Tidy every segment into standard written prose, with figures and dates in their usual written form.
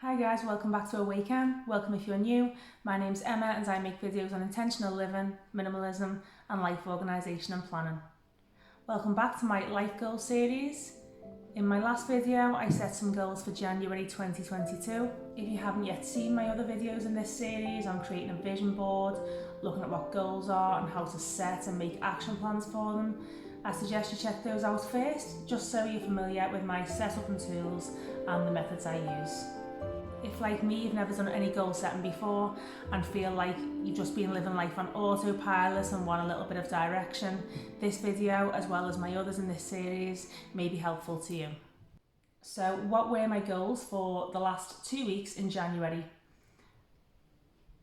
Hi guys, welcome back to Awaken. Welcome if you're new. My name's Emma and I make videos on intentional living, minimalism and life organisation and planning. Welcome back to my life goals series. In my last video I set some goals for January 2022. If you haven't yet seen my other videos in this series on creating a vision board, looking at what goals are and how to set and make action plans for them, I suggest you check those out first, just so you're familiar with my setup and tools and the methods I use. If, like me, you've never done any goal setting before and feel like you've just been living life on autopilot and want a little bit of direction, this video, as well as my others in this series, may be helpful to you. So, what were my goals for the last 2 weeks in January?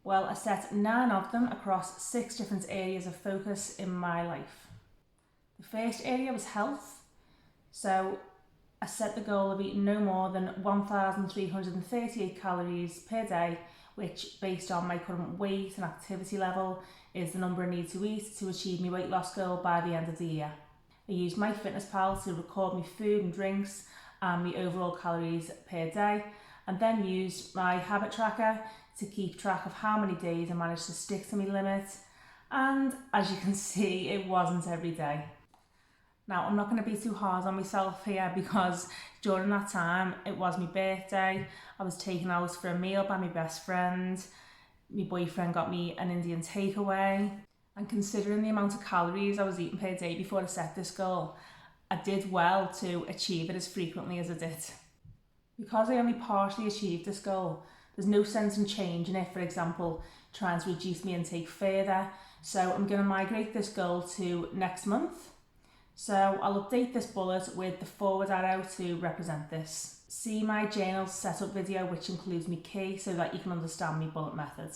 Well, I set 9 of them across 6 different areas of focus in my life. The first area was health. So, I set the goal of eating no more than 1,338 calories per day, which, based on my current weight and activity level, is the number I need to eat to achieve my weight loss goal by the end of the year. I used MyFitnessPal to record my food and drinks and my overall calories per day, and then used my habit tracker to keep track of how many days I managed to stick to my limit. And as you can see, it wasn't every day. Now, I'm not going to be too hard on myself here because during that time, it was my birthday. I was taken out for a meal by my best friend. My boyfriend got me an Indian takeaway. And considering the amount of calories I was eating per day before I set this goal, I did well to achieve it as frequently as I did. Because I only partially achieved this goal, there's no sense in changing it, for example, trying to reduce my intake further. So I'm going to migrate this goal to next month. So I'll update this bullet with the forward arrow to represent this. See my journal setup video, which includes my key, so that you can understand my bullet method.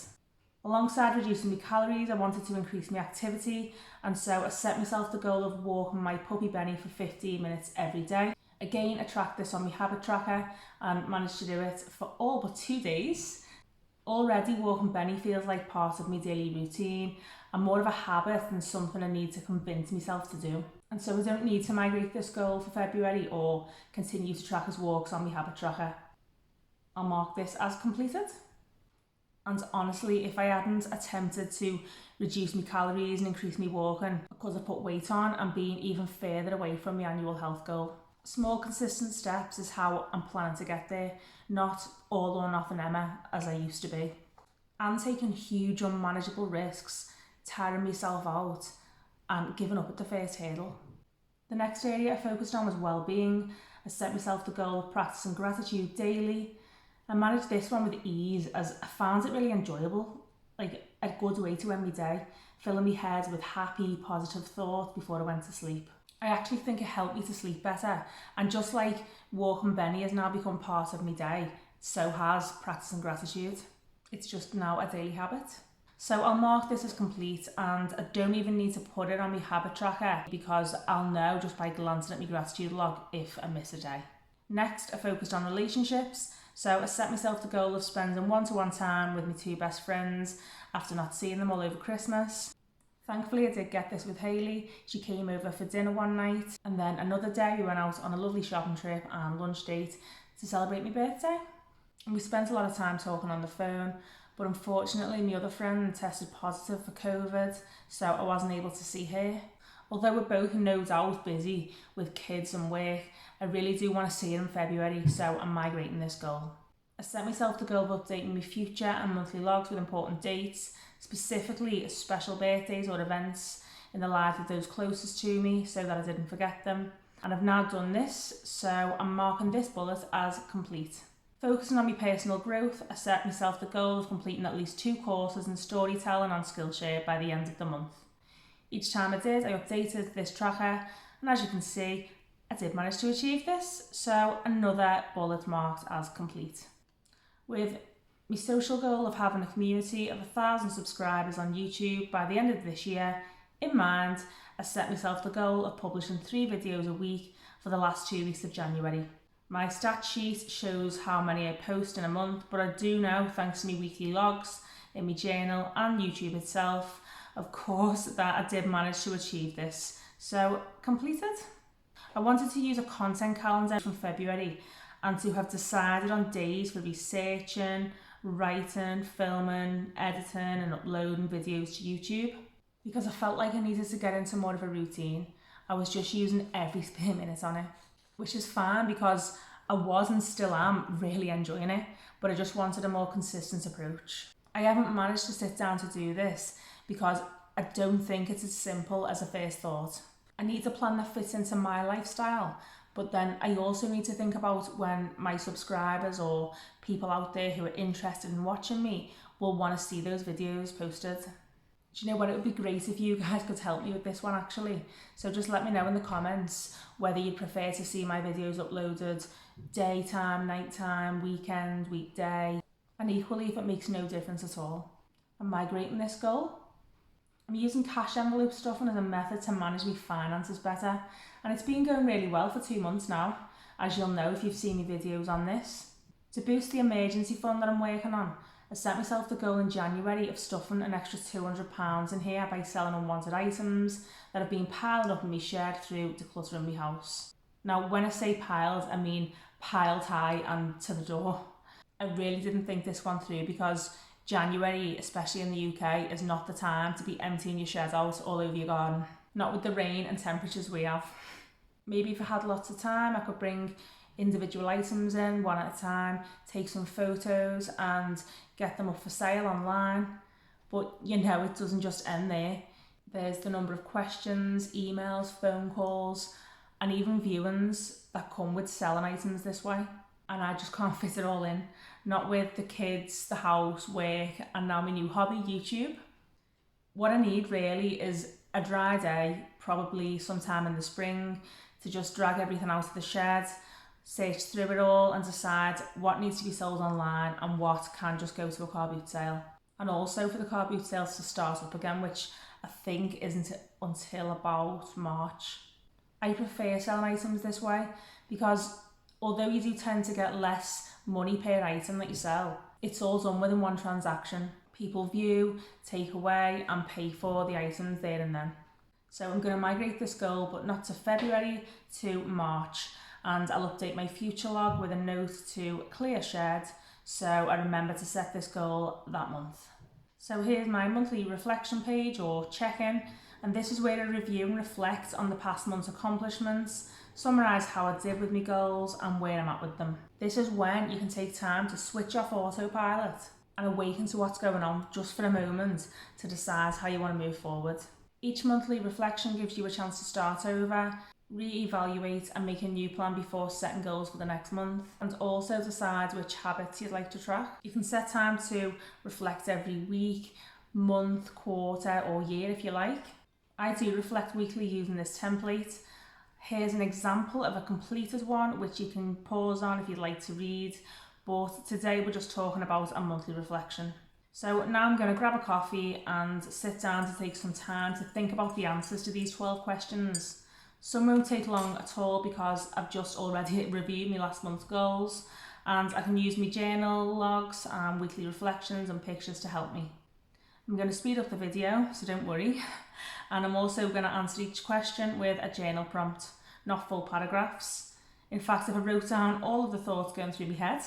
Alongside reducing my calories, I wanted to increase my activity, and so I set myself the goal of walking my puppy Benny for 15 minutes every day. Again, I tracked this on my habit tracker and managed to do it for all but 2 days. Already, walking Benny feels like part of my daily routine and more of a habit than something I need to convince myself to do. And so I don't need to migrate this goal for February or continue to track his walks on my habit tracker. I'll mark this as completed. And honestly, if I hadn't attempted to reduce my calories and increase my walking, I could have put weight on and been even further away from my annual health goal. Small consistent steps is how I'm planning to get there, not all or nothing Emma as I used to be. I'm taking huge unmanageable risks, tiring myself out and giving up at the first hurdle. The next area I focused on was well-being. I set myself the goal of practicing gratitude daily. I managed this one with ease as I found it really enjoyable, like a good way to end my day, filling my head with happy, positive thoughts before I went to sleep. I actually think it helped me to sleep better, and just like walking Benny has now become part of my day, so has practicing gratitude. It's just now a daily habit. So I'll mark this as complete, and I don't even need to put it on my habit tracker because I'll know just by glancing at my gratitude log if I miss a day. Next, I focused on relationships. So I set myself the goal of spending one-to-one time with my 2 best friends after not seeing them all over Christmas. Thankfully, I did get this with Hayley. She came over for dinner one night, and then another day we went out on a lovely shopping trip and lunch date to celebrate my birthday. And we spent a lot of time talking on the phone, but unfortunately my other friend tested positive for COVID, so I wasn't able to see her. Although we're both no doubt busy with kids and work, I really do want to see her in February, so I'm migrating this goal. I set myself the goal of updating my future and monthly logs with important dates, specifically special birthdays or events in the lives of those closest to me so that I didn't forget them. And I've now done this, so I'm marking this bullet as complete. Focusing on my personal growth, I set myself the goal of completing at least 2 courses in storytelling on Skillshare by the end of the month. Each time I did, I updated this tracker, and as you can see, I did manage to achieve this, so another bullet marked as complete. With my social goal of having a community of 1,000 subscribers on YouTube by the end of this year in mind, I set myself the goal of publishing 3 videos a week for the last 2 weeks of January. My stat sheet shows how many I post in a month, but I do know, thanks to my weekly logs in my journal and YouTube itself, of course, that I did manage to achieve this. So, completed. I wanted to use a content calendar from February and to have decided on days for researching, writing, filming, editing and uploading videos to YouTube. Because I felt like I needed to get into more of a routine, I was just using every spare minute on it, which is fine because I was and still am really enjoying it, but I just wanted a more consistent approach. I haven't managed to sit down to do this because I don't think it's as simple as a first thought. I need a plan that fits into my lifestyle, but then I also need to think about when my subscribers or people out there who are interested in watching me will want to see those videos posted. Do you know what? It would be great if you guys could help me with this one actually. So just let me know in the comments whether you'd prefer to see my videos uploaded daytime, nighttime, weekend, weekday, and equally if it makes no difference at all. I'm migrating this goal. I'm using cash envelope stuffing as a method to manage my finances better, and it's been going really well for 2 months now, as you'll know if you've seen my videos on this. To boost the emergency fund that I'm working on, I set myself the goal in January of stuffing an extra £200 in here by selling unwanted items that have been piling up in my shed through decluttering my house. Now, when I say piled, I mean piled high and to the door. I really didn't think this one through because January, especially in the UK, is not the time to be emptying your shed out all over your garden. Not with the rain and temperatures we have. Maybe if I had lots of time, I could bring individual items in one at a time, take some photos and get them up for sale online. But you know, it doesn't just end there. There's the number of questions, emails, phone calls, and even viewings that come with selling items this way. And I just can't fit it all in. Not with the kids, the house, work, and now my new hobby, YouTube. What I need really is a dry day, probably sometime in the spring, to just drag everything out of the shed, search through it all and decide what needs to be sold online and what can just go to a car boot sale. And also for the car boot sales to start up again, which I think isn't until about March. I prefer selling items this way because although you do tend to get less money per item that you sell, it's all done within one transaction. People view, take away and pay for the items there and then. So I'm going to migrate this goal, but not to February, to March. And I'll update my future log with a note to clear shed so I remember to set this goal that month. So here's my monthly reflection page or check-in, and this is where I review and reflect on the past month's accomplishments, summarise how I did with my goals and where I'm at with them. This is when you can take time to switch off autopilot and awaken to what's going on just for a moment to decide how you want to move forward. Each monthly reflection gives you a chance to start over, re-evaluate and make a new plan before setting goals for the next month, and also decide which habits you'd like to track. You can set time to reflect every week, month, quarter or year if you like. I do reflect weekly using this template. Here's an example of a completed one which you can pause on if you'd like to read, but today we're just talking about a monthly reflection. So now I'm going to grab a coffee and sit down to take some time to think about the answers to these 12 questions. Some won't take long at all because I've just already reviewed my last month's goals, and I can use my journal logs and weekly reflections and pictures to help me. I'm going to speed up the video, so don't worry. And I'm also going to answer each question with a journal prompt, not full paragraphs. In fact, if I wrote down all of the thoughts going through my head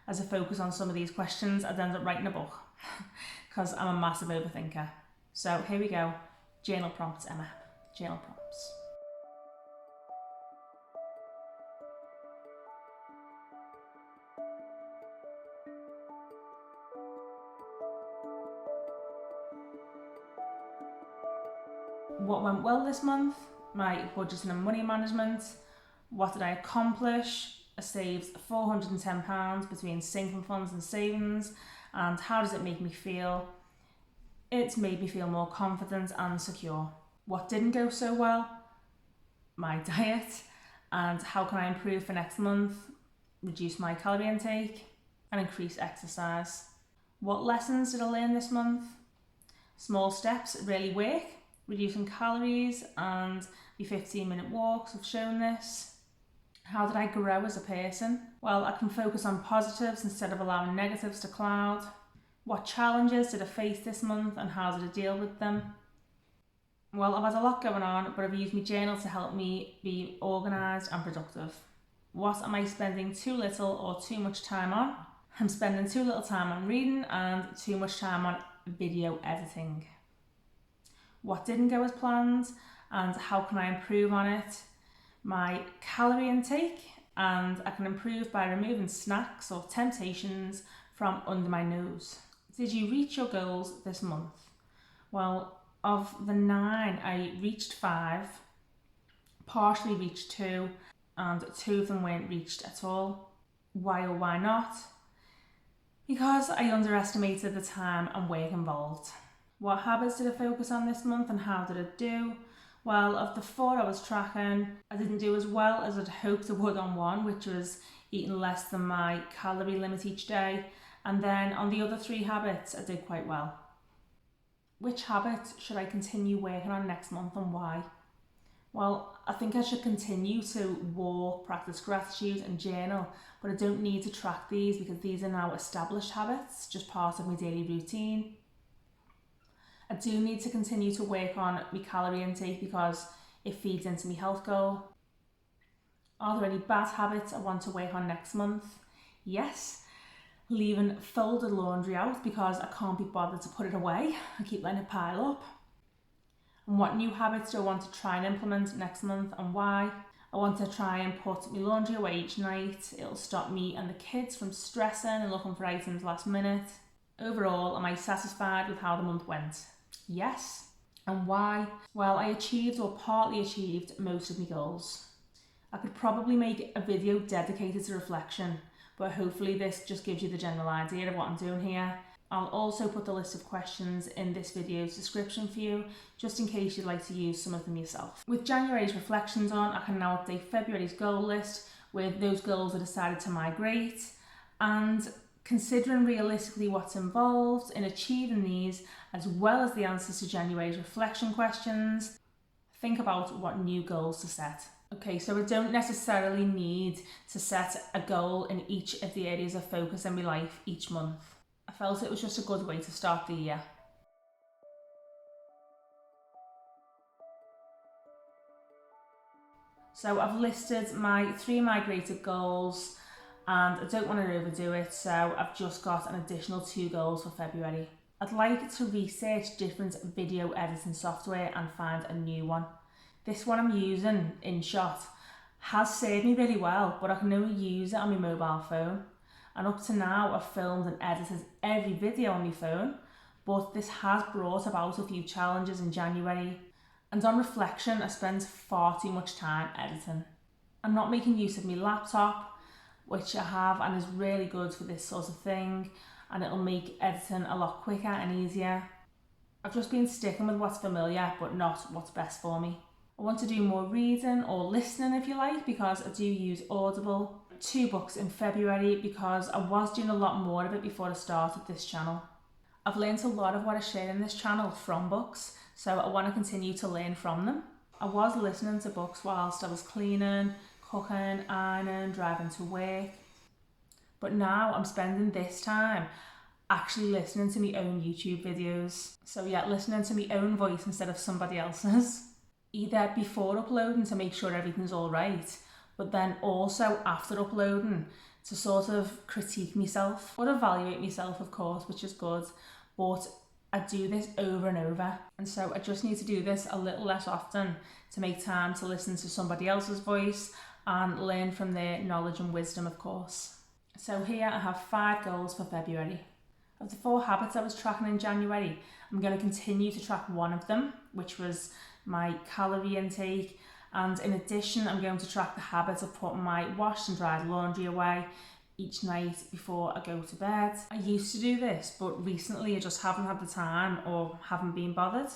as I focus on some of these questions, I'd end up writing a book because I'm a massive overthinker. So here we go. Journal prompts, Emma. Journal prompts. What went well this month? My budgeting and money management. What did I accomplish? I saved £410 between sinking funds and savings. And how does it make me feel? It's made me feel more confident and secure. What didn't go so well? My diet. And how can I improve for next month? Reduce my calorie intake and increase exercise. What lessons did I learn this month? Small steps really work. Reducing calories and the 15-minute walks have shown this. How did I grow as a person? Well, I can focus on positives instead of allowing negatives to cloud. What challenges did I face this month and how did I deal with them? Well, I've had a lot going on, but I've used my journal to help me be organised and productive. What am I spending too little or too much time on? I'm spending too little time on reading and too much time on video editing. What didn't go as planned and how can I improve on it? My calorie intake, and I can improve by removing snacks or temptations from under my nose. Did you reach your goals this month? Well, of the 9, I reached 5, partially reached 2, and 2 of them weren't reached at all. Why or why not? Because I underestimated the time and work involved. What habits did I focus on this month and how did it do? Well, of the 4 I was tracking, I didn't do as well as I'd hoped I would on one, which was eating less than my calorie limit each day. And then on the other 3 habits, I did quite well. Which habit should I continue working on next month and why? Well, I think I should continue to walk, practice gratitude and journal, but I don't need to track these because these are now established habits, just part of my daily routine. I do need to continue to work on my calorie intake because it feeds into my health goal. Are there any bad habits I want to work on next month? Yes. Leaving folded laundry out because I can't be bothered to put it away. I keep letting it pile up. And what new habits do I want to try and implement next month and why? I want to try and put my laundry away each night. It'll stop me and the kids from stressing and looking for items last minute. Overall, am I satisfied with how the month went? Yes. And why? Well, I achieved or partly achieved most of my goals. I could probably make a video dedicated to reflection, but hopefully this just gives you the general idea of what I'm doing here. I'll also put the list of questions in this video's description for you, just in case you'd like to use some of them yourself. With January's reflections on, I can now update February's goal list with those goals I decided to migrate, and considering realistically what's involved in achieving these, as well as the answers to January's reflection questions, think about what new goals to set. Okay, so I don't necessarily need to set a goal in each of the areas of focus in my life each month. I felt it was just a good way to start the year. So I've listed my 3 migrated goals and I don't want to overdo it, so I've just got an additional 2 goals for February. I'd like to research different video editing software and find a new one. This one I'm using, InShot, has served me really well, but I can only use it on my mobile phone. And up to now, I've filmed and edited every video on my phone, but this has brought about a few challenges in January. And on reflection, I spend far too much time editing. I'm not making use of my laptop, which I have and is really good for this sort of thing, and it'll make editing a lot quicker and easier. I've just been sticking with what's familiar, but not what's best for me. I want to do more reading or listening if you like, because I do use Audible. 2 books in February because I was doing a lot more of it before I started this channel. I've learned a lot of what I share in this channel from books, so I want to continue to learn from them. I was listening to books whilst I was cleaning, cooking, ironing, driving to work, but now I'm spending this time actually listening to my own YouTube videos. So yeah, listening to my own voice instead of somebody else's. Either before uploading to make sure everything's all right, but then also after uploading to sort of critique myself or evaluate myself, of course, which is good, but I do this over and over, and so I just need to do this a little less often to make time to listen to somebody else's voice and learn from their knowledge and wisdom, of course. So here I have 5 goals for February. Of the 4 habits I was tracking in January, I'm going to continue to track one of them, which was my calorie intake. And in addition, I'm going to track the habit of putting my washed and dried laundry away each night before I go to bed. I used to do this, but recently I just haven't had the time or haven't been bothered.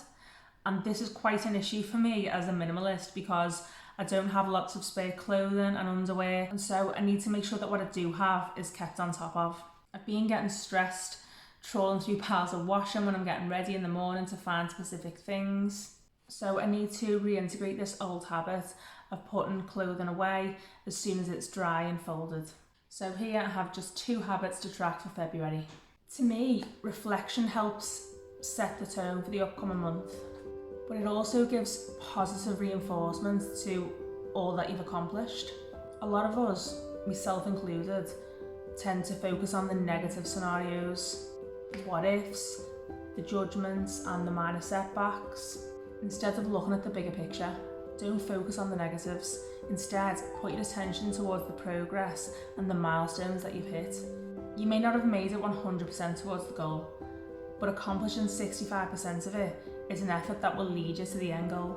And this is quite an issue for me as a minimalist because I don't have lots of spare clothing and underwear. And so I need to make sure that what I do have is kept on top of. I've been getting stressed trawling through piles of washing when I'm getting ready in the morning to find specific things. So I need to reintegrate this old habit of putting clothing away as soon as it's dry and folded. So here I have just 2 habits to track for February. To me, reflection helps set the tone for the upcoming month, but it also gives positive reinforcement to all that you've accomplished. A lot of us, myself included, tend to focus on the negative scenarios, the what ifs, the judgments and the minor setbacks, instead of looking at the bigger picture. Don't focus on the negatives. Instead, put your attention towards the progress and the milestones that you've hit. You may not have made it 100% towards the goal, but accomplishing 65% of it is an effort that will lead you to the end goal.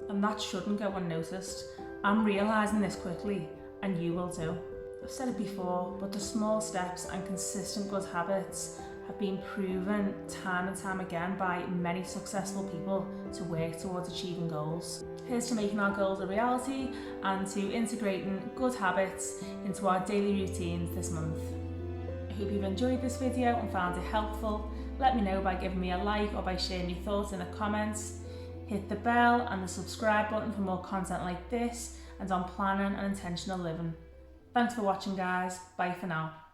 And that shouldn't go unnoticed. I'm realising this quickly, and you will too. I've said it before, but the small steps and consistent good habits have been proven time and time again by many successful people to work towards achieving goals. Here's to making our goals a reality and to integrating good habits into our daily routines this month. I hope you've enjoyed this video and found it helpful. Let me know by giving me a like or by sharing your thoughts in the comments. Hit the bell and the subscribe button for more content like this and on planning and intentional living. Thanks for watching, guys. Bye for now.